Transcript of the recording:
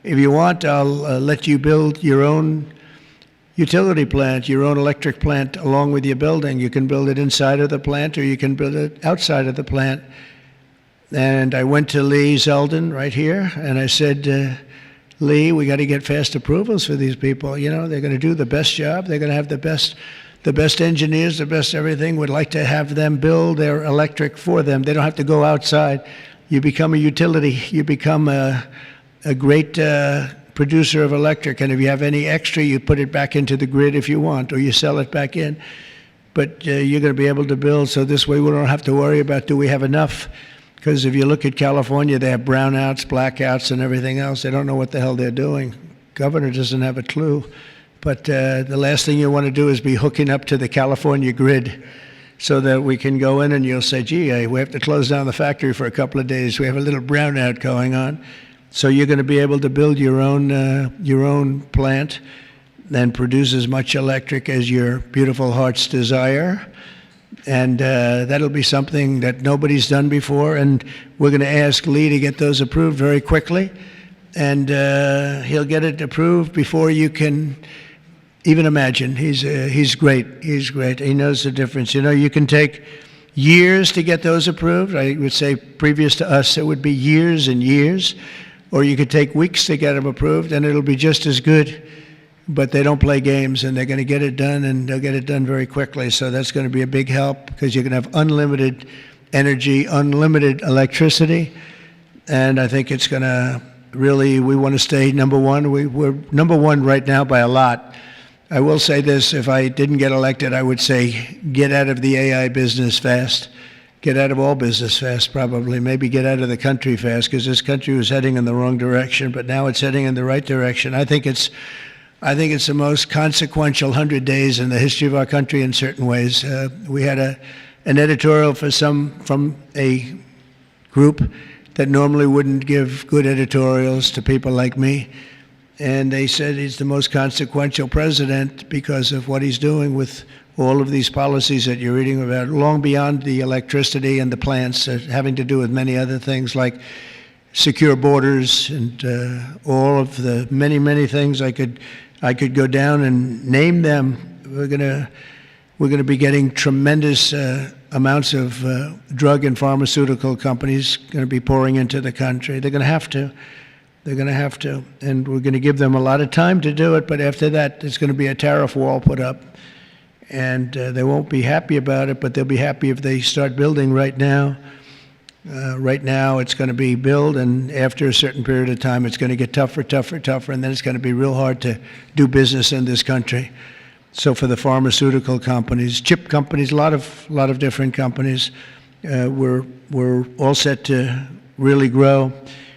If you want, I'll let you build your own utility plant, your own electric plant along with your building. You can build it inside of the plant or you can build it outside of the plant. And I went to Lee Zeldin right here, and I said, Lee, we got to get fast approvals for these people. You know, they're going to do the best job. They're going to have the best engineers, the best everything. We'd like to have them build their electric for them. They don't have to go outside. You become a utility. You become a great producer of electric. And if you have any extra, you put it back into the grid if you want, or you sell it back in. But you're going to be able to build, so this way we don't have to worry about, do we have enough? Because if you look at California, they have brownouts, blackouts, and everything else. They don't know what the hell they're doing. Governor doesn't have a clue. But the last thing you want to do is be hooking up to the California grid so that we can go in and you'll say, gee, we have to close down the factory for a couple of days. We have a little brownout going on. So you're going to be able to build your own plant and produce as much electric as your beautiful heart's desire. And that'll be something that nobody's done before. And we're going to ask Lee to get those approved very quickly. And he'll get it approved before you can even imagine. He's great. He's great. He knows the difference. You know, you can take years to get those approved. I would say previous to us, it would be years and years. Or you could take weeks to get them approved, and it'll be just as good. But they don't play games, and they're going to get it done, and they'll get it done very quickly. So that's going to be a big help, because you're going to have unlimited energy, unlimited electricity. And I think it's going to really, we want to stay number one. We're number one right now by a lot. I will say this, if I didn't get elected, I would say get out of the AI business fast. Get out of all business fast, probably. Maybe get out of the country fast, because this country was heading in the wrong direction, but now it's heading in the right direction. I think it's the most consequential 100 days in the history of our country in certain ways. We had an editorial from a group that normally wouldn't give good editorials to people like me. And they said he's the most consequential president because of what he's doing with all of these policies that you're reading about, long beyond the electricity and the plants, having to do with many other things like secure borders and all of the many, many things I could go down and name them. We're gonna be getting tremendous amounts of drug and pharmaceutical companies going to be pouring into the country. They're going to have to. They're going to have to, and we're going to give them a lot of time to do it. But after that, there's going to be a tariff wall put up, and they won't be happy about it. But they'll be happy if they start building right now. Right now, it's going to be build, and after a certain period of time, it's going to get tougher, tougher, tougher, and then it's going to be real hard to do business in this country. So for the pharmaceutical companies, chip companies, a lot of different companies, we're all set to really grow.